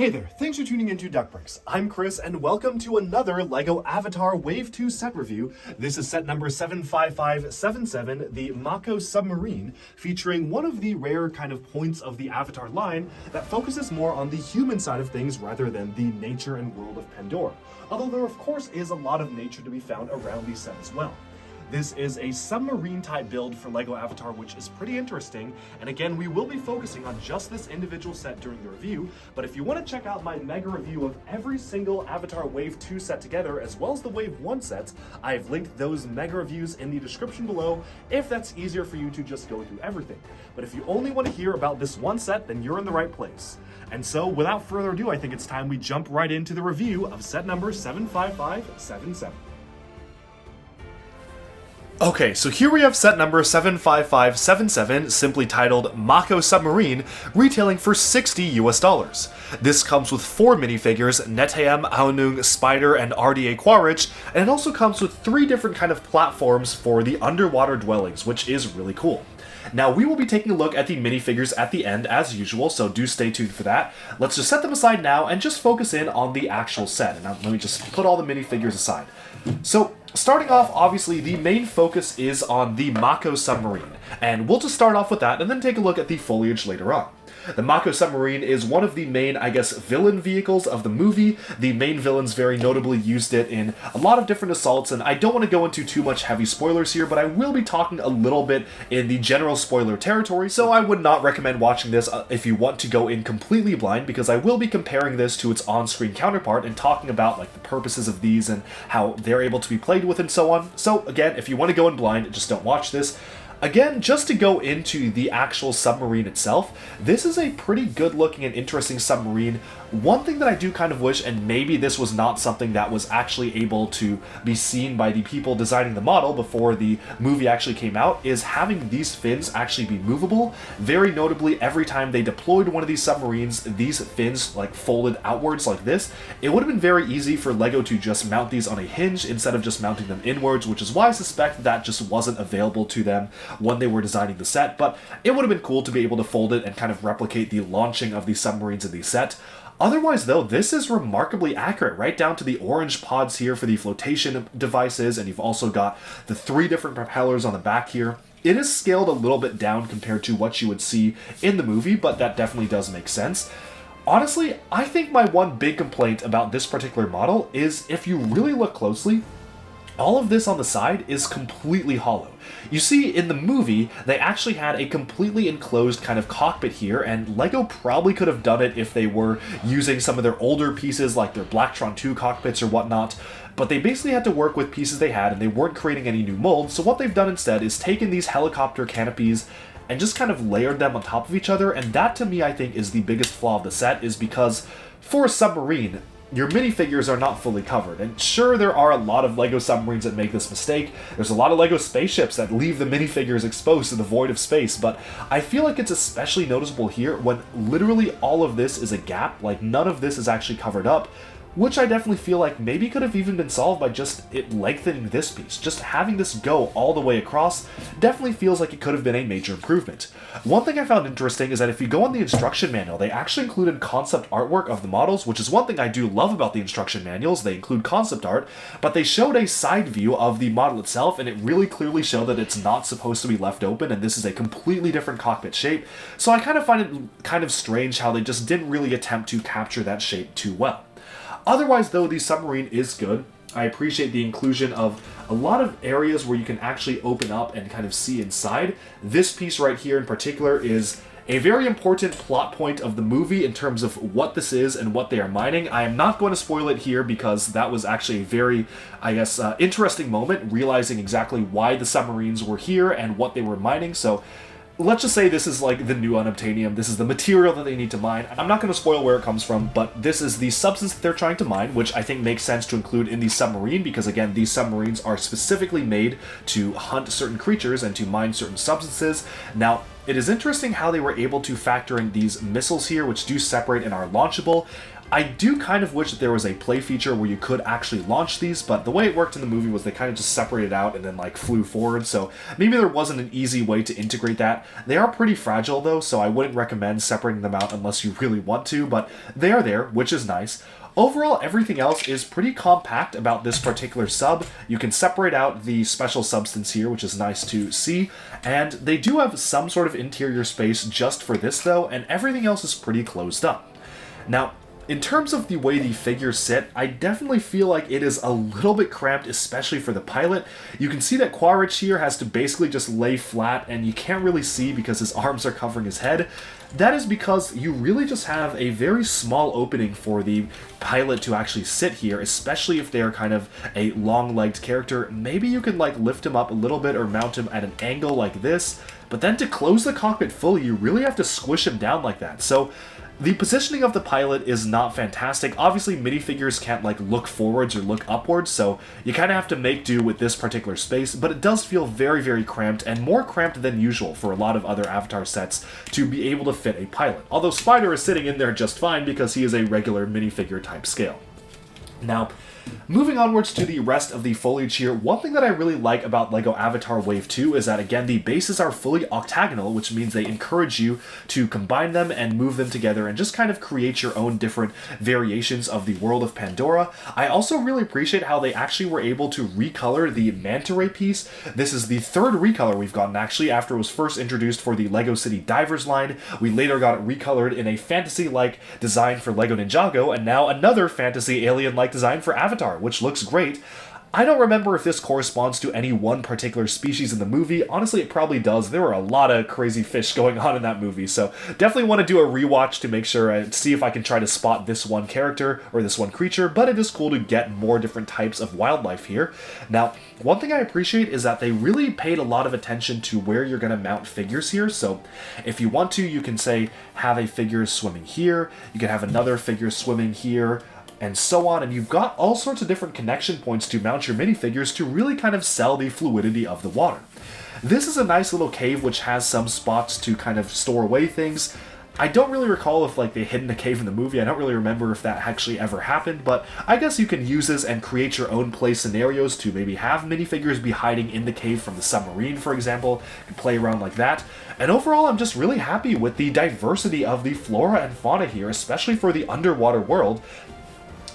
Hey there, thanks for tuning into Duckbricks. I'm Chris, and welcome to another LEGO Avatar Wave 2 set review. This is set number 75577, the Mako Submarine, featuring one of the rare kind of points of the Avatar line that focuses more on the human side of things rather than the nature and world of Pandora. Although there of course is a lot of nature to be found around the set as well. This is a submarine type build for LEGO Avatar, which is pretty interesting. And again, we will be focusing on just this individual set during the review. But if you want to check out my mega review of every single Avatar Wave 2 set together, as well as the Wave 1 sets, I've linked those mega reviews in the description below if that's easier for you to just go through everything. But if you only want to hear about this one set, then you're in the right place. And so without further ado, I think it's time we jump right into the review of set number 75577. Okay, so here we have set number 75577, simply titled Mako Submarine, retailing for $60 US. This comes with 4 minifigures, Neteam, Aonung, Spider, and RDA Quaritch, and it also comes with 3 different kind of platforms for the underwater dwellings, which is really cool. Now, we will be taking a look at the minifigures at the end as usual, so do stay tuned for that. Let's just set them aside now and just focus in on the actual set. And now let me just put all the minifigures aside. So, starting off, obviously, the main focus is on the Mako Submarine, and we'll just start off with that and then take a look at the foliage later on. The Mako Submarine is one of the main, villain vehicles of the movie. The main villains very notably used it in a lot of different assaults, and I don't want to go into too much heavy spoilers here, but I will be talking a little bit in the general spoiler territory, so I would not recommend watching this if you want to go in completely blind, because I will be comparing this to its on-screen counterpart and talking about the purposes of these and how they're able to be played with and so on. So again, if you want to go in blind, just don't watch this. Again, just to go into the actual submarine itself, this is a pretty good looking and interesting submarine. One thing that I do kind of wish, and maybe this was not something that was actually able to be seen by the people designing the model before the movie actually came out, is having these fins actually be movable. Very notably, every time they deployed one of these submarines, these fins folded outwards like this. It would have been very easy for LEGO to just mount these on a hinge instead of just mounting them inwards, which is why I suspect that just wasn't available to them when they were designing the set, but it would have been cool to be able to fold it and kind of replicate the launching of these submarines in the set. Otherwise, though, this is remarkably accurate, right down to the orange pods here for the flotation devices, and you've also got the 3 different propellers on the back here. It is scaled a little bit down compared to what you would see in the movie, but that definitely does make sense. Honestly, I think my one big complaint about this particular model is if you really look closely, all of this on the side is completely hollow. You see, in the movie, they actually had a completely enclosed kind of cockpit here, and LEGO probably could have done it if they were using some of their older pieces, like their Blacktron 2 cockpits or whatnot, but they basically had to work with pieces they had, and they weren't creating any new molds, so what they've done instead is taken these helicopter canopies and just kind of layered them on top of each other, and that, to me, I think is the biggest flaw of the set, is because for a submarine, your minifigures are not fully covered. And sure, there are a lot of LEGO submarines that make this mistake. There's a lot of LEGO spaceships that leave the minifigures exposed to the void of space, but I feel like it's especially noticeable here when literally all of this is a gap, none of this is actually covered up, which I definitely feel like maybe could have even been solved by just it lengthening this piece. Just having this go all the way across definitely feels like it could have been a major improvement. One thing I found interesting is that if you go on the instruction manual, they actually included concept artwork of the models, which is one thing I do love about the instruction manuals. They include concept art, but they showed a side view of the model itself, and it really clearly showed that it's not supposed to be left open, and this is a completely different cockpit shape. So I kind of find it kind of strange how they just didn't really attempt to capture that shape too well. Otherwise, though, the submarine is good. I appreciate the inclusion of a lot of areas where you can actually open up and kind of see inside. This piece right here in particular is a very important plot point of the movie in terms of what this is and what they are mining. I am not going to spoil it here because that was actually a very, interesting moment, realizing exactly why the submarines were here and what they were mining. So let's just say this is the new unobtainium. This is the material that they need to mine. I'm not going to spoil where it comes from, but this is the substance that they're trying to mine, which I think makes sense to include in the submarine because, again, these submarines are specifically made to hunt certain creatures and to mine certain substances. Now, it is interesting how they were able to factor in these missiles here, which do separate and are launchable. I do kind of wish that there was a play feature where you could actually launch these, but the way it worked in the movie was they kind of just separated out and then like flew forward, so maybe there wasn't an easy way to integrate that. They are pretty fragile though, so I wouldn't recommend separating them out unless you really want to, but they are there, which is nice. Overall, everything else is pretty compact about this particular sub. You can separate out the special substance here, which is nice to see, and they do have some sort of interior space just for this though, and everything else is pretty closed up. Now, in terms of the way the figures sit, I definitely feel like it is a little bit cramped, especially for the pilot. You can see that Quaritch here has to basically just lay flat, and you can't really see because his arms are covering his head. That is because you really just have a very small opening for the pilot to actually sit here, especially if they are kind of a long-legged character. Maybe you can like lift him up a little bit or mount him at an angle like this, but then to close the cockpit fully, you really have to squish him down like that. So the positioning of the pilot is not fantastic. Obviously, minifigures can't like look forwards or look upwards, so you kind of have to make do with this particular space, but it does feel very, very cramped, and more cramped than usual for a lot of other Avatar sets to be able to fit a pilot. Although Spider is sitting in there just fine because he is a regular minifigure type scale. Now, moving onwards to the rest of the foliage here, one thing that I really like about LEGO Avatar Wave 2 is that, again, the bases are fully octagonal, which means they encourage you to combine them and move them together and just kind of create your own different variations of the world of Pandora. I also really appreciate how they actually were able to recolor the manta ray piece. This is the third recolor we've gotten, actually, after it was first introduced for the LEGO City Divers line. We later got it recolored in a fantasy-like design for LEGO Ninjago, and now another fantasy alien-like design for Avatar, which looks great. I don't remember if this corresponds to any one particular species in the movie. Honestly, it probably does. There were a lot of crazy fish going on in that movie, so definitely want to do a rewatch to make sure and see if I can try to spot this one character or this one creature, but it is cool to get more different types of wildlife here. Now, one thing I appreciate is that they really paid a lot of attention to where you're going to mount figures here, so if you want to, you can say have a figure swimming here, you can have another figure swimming here, and so on, and you've got all sorts of different connection points to mount your minifigures to really kind of sell the fluidity of the water. This is a nice little cave which has some spots to kind of store away things. I don't really recall if like they hid in a cave in the movie. I don't really remember if that actually ever happened, but I guess you can use this and create your own play scenarios to maybe have minifigures be hiding in the cave from the submarine, for example. You can play around like that. And overall, I'm just really happy with the diversity of the flora and fauna here, especially for the underwater world.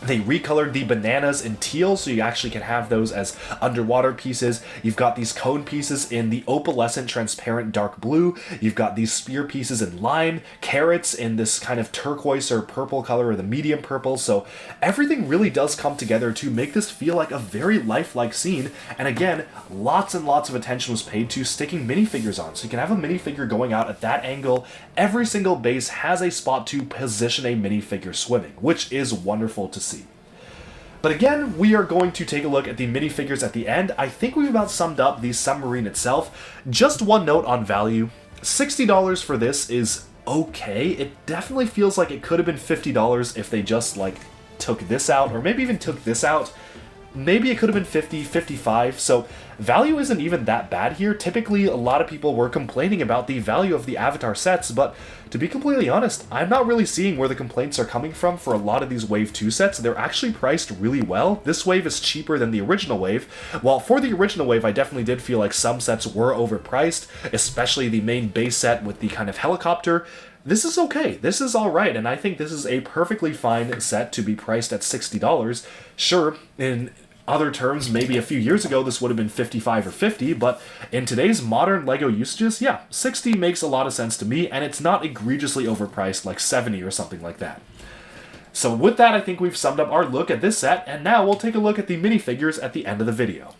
They recolored the bananas in teal, so you actually can have those as underwater pieces. You've got these cone pieces in the opalescent transparent dark blue. You've got these spear pieces in lime, carrots in this kind of turquoise or purple color, or the medium purple. So everything really does come together to make this feel like a very lifelike scene. And again, lots and lots of attention was paid to sticking minifigures on. So you can have a minifigure going out at that angle. Every single base has a spot to position a minifigure swimming, which is wonderful to see. But again, we are going to take a look at the minifigures at the end. I think we've about summed up the submarine itself. Just one note on value. $60 for this is okay. It definitely feels like it could have been $50 if they just like took this out, or maybe even took this out. Maybe it could have been 50, 55, so value isn't even that bad here. Typically, a lot of people were complaining about the value of the Avatar sets, but to be completely honest, I'm not really seeing where the complaints are coming from for a lot of these Wave 2 sets. They're actually priced really well. This wave is cheaper than the original wave. While for the original wave, I definitely did feel like some sets were overpriced, especially the main base set with the kind of helicopter. This is okay. This is alright, and I think this is a perfectly fine set to be priced at $60. Sure, in other terms, maybe a few years ago this would have been 55 or 50, but in today's modern LEGO usages, yeah, 60 makes a lot of sense to me, and it's not egregiously overpriced like 70 or something like that. So with that, I think we've summed up our look at this set, and now we'll take a look at the minifigures at the end of the video.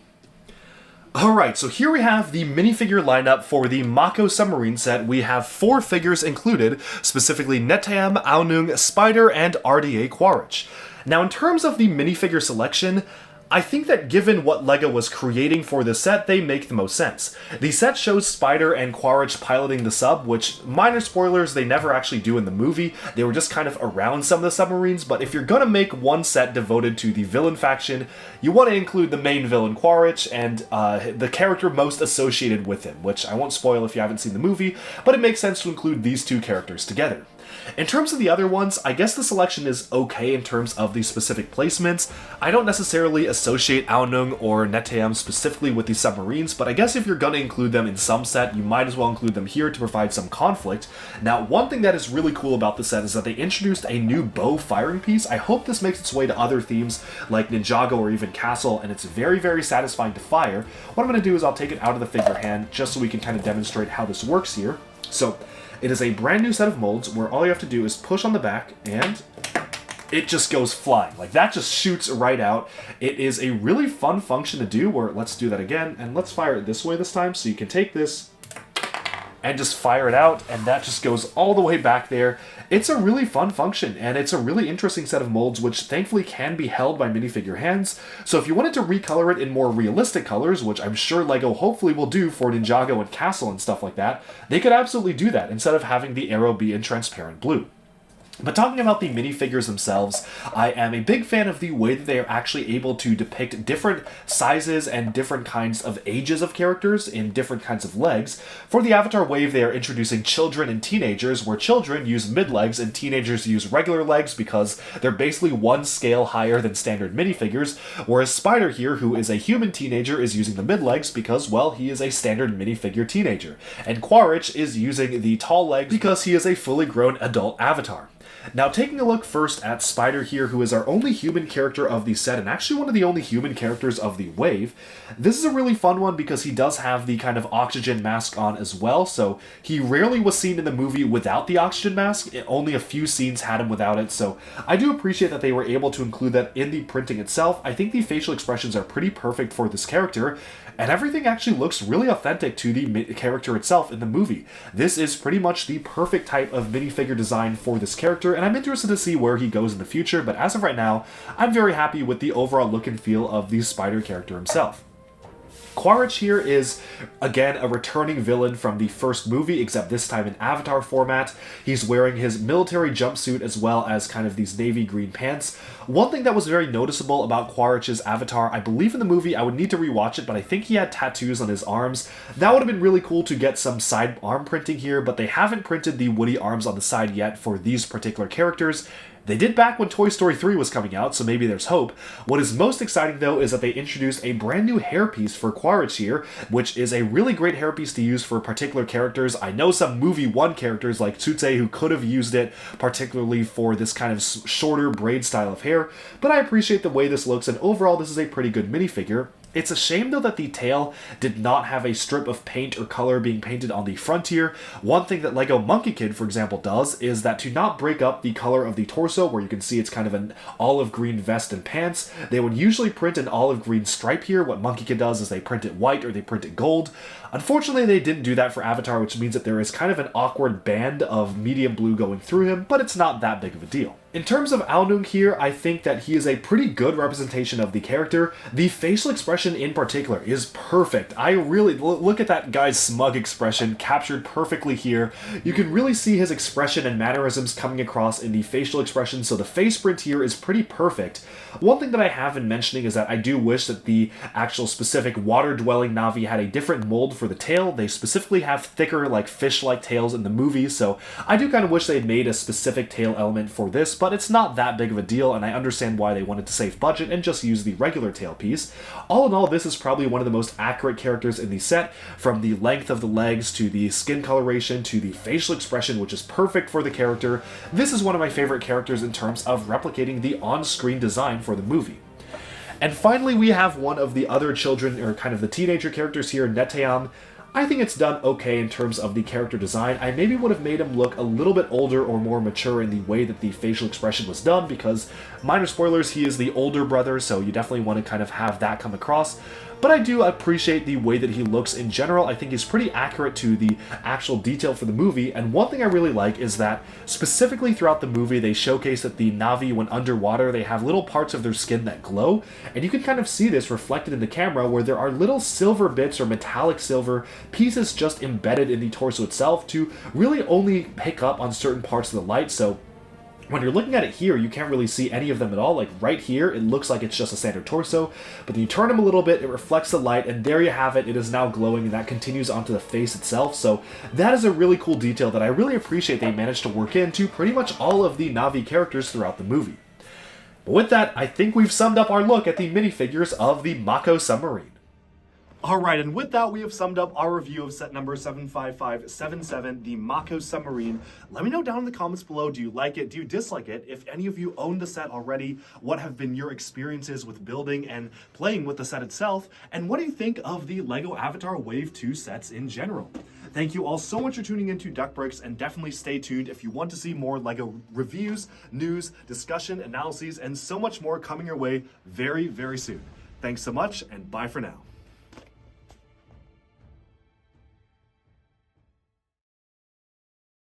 Alright, so here we have the minifigure lineup for the Mako Submarine set. We have 4 figures included, specifically Neteyam, Aonung, Spider, and RDA Quaritch. Now in terms of the minifigure selection, I think that given what LEGO was creating for this set, they make the most sense. The set shows Spider and Quaritch piloting the sub, which, minor spoilers, they never actually do in the movie. They were just kind of around some of the submarines, but if you're gonna make one set devoted to the villain faction, you want to include the main villain Quaritch and the character most associated with him, which I won't spoil if you haven't seen the movie, but it makes sense to include these two characters together. In terms of the other ones, I guess the selection is okay in terms of the specific placements. I don't necessarily associate Aonung or Neteyam specifically with these submarines, but I guess if you're gonna include them in some set, you might as well include them here to provide some conflict. Now, one thing that is really cool about this set is that they introduced a new bow firing piece. I hope this makes its way to other themes like Ninjago or even Castle, and it's very, very satisfying to fire. What I'm gonna do is I'll take it out of the figure hand just so we can kind of demonstrate how this works here. So, it is a brand new set of molds where all you have to do is push on the back and it just goes flying. Like, that just shoots right out. It is a really fun function to do where, let's do that again, and let's fire it this way this time. So you can take this and just fire it out, and that just goes all the way back there. It's a really fun function, and it's a really interesting set of molds, which thankfully can be held by minifigure hands. So if you wanted to recolor it in more realistic colors, which I'm sure LEGO hopefully will do for Ninjago and Castle and stuff like that, they could absolutely do that instead of having the arrow be in transparent blue. But talking about the minifigures themselves, I am a big fan of the way that they are actually able to depict different sizes and different kinds of ages of characters in different kinds of legs. For the Avatar wave, they are introducing children and teenagers, where children use mid-legs and teenagers use regular legs because they're basically one scale higher than standard minifigures, whereas Spider here, who is a human teenager, is using the mid-legs because, well, he is a standard minifigure teenager. And Quaritch is using the tall legs because he is a fully grown adult Avatar. Now, taking a look first at Spider here, who is our only human character of the set, and actually one of the only human characters of the wave, this is a really fun one because he does have the kind of oxygen mask on as well, so he rarely was seen in the movie without the oxygen mask. Only a few scenes had him without it, so I do appreciate that they were able to include that in the printing itself. I think the facial expressions are pretty perfect for this character, and everything actually looks really authentic to the character itself in the movie. This is pretty much the perfect type of minifigure design for this character, and I'm interested to see where he goes in the future, but as of right now, I'm very happy with the overall look and feel of the Spider character himself. Quaritch here is, again, a returning villain from the first movie, except this time in Avatar format. He's wearing his military jumpsuit as well as kind of these navy green pants. One thing that was very noticeable about Quaritch's Avatar, I believe in the movie, I would need to rewatch it, but I think he had tattoos on his arms. That would have been really cool to get some side arm printing here, but they haven't printed the Woody arms on the side yet for these particular characters. They did back when Toy Story 3 was coming out, so maybe there's hope. What is most exciting, though, is that they introduced a brand new hairpiece for Quaritch here, which is a really great hairpiece to use for particular characters. I know some movie 1 characters like Tsutse who could have used it, particularly for this kind of shorter braid style of hair, but I appreciate the way this looks, and overall this is a pretty good minifigure. It's a shame, though, that the tail did not have a strip of paint or color being painted on the front here. One thing that LEGO Monkey Kid, for example, does is that to not break up the color of the torso, where you can see it's kind of an olive green vest and pants, they would usually print an olive green stripe here. What Monkey Kid does is they print it white or they print it gold. Unfortunately, they didn't do that for Avatar, which means that there is kind of an awkward band of medium blue going through him, but it's not that big of a deal. In terms of Aonung here, I think that he is a pretty good representation of the character. The facial expression in particular is perfect. I really look at that guy's smug expression captured perfectly here. You can really see his expression and mannerisms coming across in the facial expression, so the face print here is pretty perfect. One thing that I have been mentioning is that I do wish that the actual specific water-dwelling Na'vi had a different mold for the tail. They specifically have thicker, like fish-like tails in the movie, so I do kind of wish they had made a specific tail element for this, but it's not that big of a deal, and I understand why they wanted to save budget and just use the regular tail piece. All in all, this is probably one of the most accurate characters in the set, from the length of the legs to the skin coloration to the facial expression, which is perfect for the character. This is one of my favorite characters in terms of replicating the on-screen design for the movie. And finally, we have one of the other children, or kind of the teenager characters here, Neteyam. I think it's done okay in terms of the character design. I maybe would have made him look a little bit older or more mature in the way that the facial expression was done, because, minor spoilers, he is the older brother, so you definitely want to kind of have that come across. But I do appreciate the way that he looks in general. I think he's pretty accurate to the actual detail for the movie, and one thing I really like is that specifically throughout the movie they showcase that the Na'vi, when underwater, they have little parts of their skin that glow, and you can kind of see this reflected in the camera where there are little silver bits or metallic silver pieces just embedded in the torso itself to really only pick up on certain parts of the light. So When you're looking at it here, you can't really see any of them at all. Like right here, it looks like it's just a standard torso, but then you turn him a little bit, it reflects the light, and there you have it. It is now glowing, and that continues onto the face itself. So that is a really cool detail that I really appreciate they managed to work into pretty much all of the Na'vi characters throughout the movie. But with that, I think we've summed up our look at the minifigures of the Mako Submarine. Alright, and with that, we have summed up our review of set number 75577, the Mako Submarine. Let me know down in the comments below, do you like it, do you dislike it? If any of you own the set already, what have been your experiences with building and playing with the set itself? And what do you think of the LEGO Avatar Wave 2 sets in general? Thank you all so much for tuning into Duck Bricks, and definitely stay tuned if you want to see more LEGO reviews, news, discussion, analyses, and so much more coming your way very, very soon. Thanks so much, and bye for now.